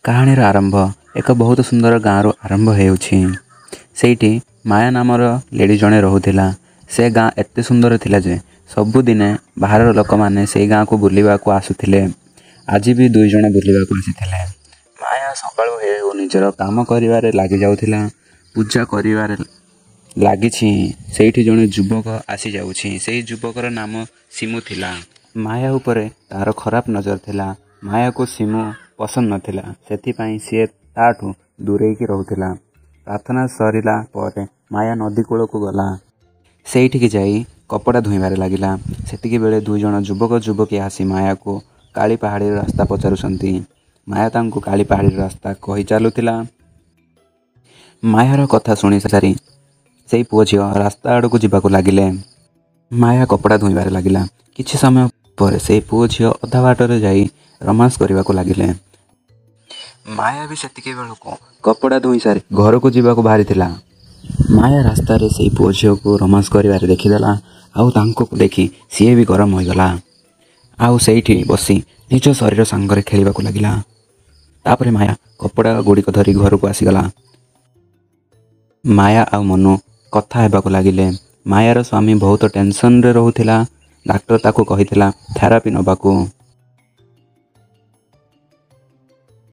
କାହାଣୀର ଆରମ୍ଭ ଏକ ବହୁତ ସୁନ୍ଦର ଗାଁରୁ ଆରମ୍ଭ ହେଉଛି। ସେଇଠି ମାୟା ନାମର ଲେଡ଼ି ଜଣେ ରହୁଥିଲା। ସେ ଗାଁ ଏତେ ସୁନ୍ଦର ଥିଲା ଯେ ସବୁଦିନେ ବାହାରର ଲୋକମାନେ ସେଇ ଗାଁକୁ ବୁଲିବାକୁ ଆସୁଥିଲେ। ଆଜି ବି ଦୁଇ ଜଣ ବୁଲିବାକୁ ଆସିଥିଲେ। ମାୟା ସକାଳୁ ହେଉ ନିଜର କାମ କରିବାରେ ଲାଗିଯାଉଥିଲା। ପୂଜା କରିବାରେ ଲାଗିଛି। ସେଇଠି ଜଣେ ଯୁବକ ଆସିଯାଉଛି। ସେଇ ଯୁବକର ନାମ ସିମୁ ଥିଲା। ମାୟା ଉପରେ ତାର ଖରାପ ନଜର ଥିଲା। ମାୟାକୁ ସିମୁ ପସନ୍ଦ ନଥିଲା। ସେଥିପାଇଁ ସିଏ ତାଠୁ ଦୂରେଇକି ରହୁଥିଲା। ପ୍ରାର୍ଥନା ସରିଲା ପରେ ମାୟା ନଦୀ କୂଳକୁ ଗଲା। ସେଇଠିକି ଯାଇ କପଡ଼ା ଧୋଇବାରେ ଲାଗିଲା। ସେତିକି ବେଳେ ଦୁଇ ଜଣ ଯୁବକ ଯୁବତୀ ଆସି ମାୟାକୁ କାଳି ପାହାଡ଼ିର ରାସ୍ତା ପଚାରୁଛନ୍ତି। ମାୟା ତାଙ୍କୁ କାଳି ପାହାଡ଼ିର ରାସ୍ତା କହି ଚାଲୁଥିଲା। ମାୟାର କଥା ଶୁଣି ସାରି ସେଇ ପୁଅ ଝିଅ ରାସ୍ତା ଆଡ଼କୁ ଯିବାକୁ ଲାଗିଲେ। ମାୟା କପଡ଼ା ଧୋଇବାରେ ଲାଗିଲା। କିଛି ସମୟ ପରେ ସେଇ ପୁଅ ଝିଅ ଅଧା ବାଟରେ ଯାଇ ରୋମାନ୍ସ କରିବାକୁ ଲାଗିଲେ। ମାୟା ବି ସେତିକି ବେଳକୁ କପଡ଼ା ଧୋଇ ସାରି ଘରକୁ ଯିବାକୁ ବାହାରିଥିଲା। ମାୟା ରାସ୍ତାରେ ସେଇ ପୁଅ ଝିଅକୁ ରୋମାନ୍ସ କରିବାରେ ଦେଖିଦେଲା। ଆଉ ତାଙ୍କୁ ଦେଖି ସିଏ ବି ଗରମ ହୋଇଗଲା। ଆଉ ସେଇଠି ବସି ନିଜ ଶରୀର ସାଙ୍ଗରେ ଖେଳିବାକୁ ଲାଗିଲା। ତାପରେ ମାୟା କପଡ଼ା ଗୁଡ଼ିକ ଧରି ଘରକୁ ଆସିଗଲା। ମାୟା ଆଉ ମନୁ କଥା ହେବାକୁ ଲାଗିଲେ। ମାୟାର ସ୍ୱାମୀ ବହୁତ ଟେନସନରେ ରହୁଥିଲା। ଡାକ୍ତର ତାକୁ କହିଥିଲା ଥେରାପି ନେବାକୁ।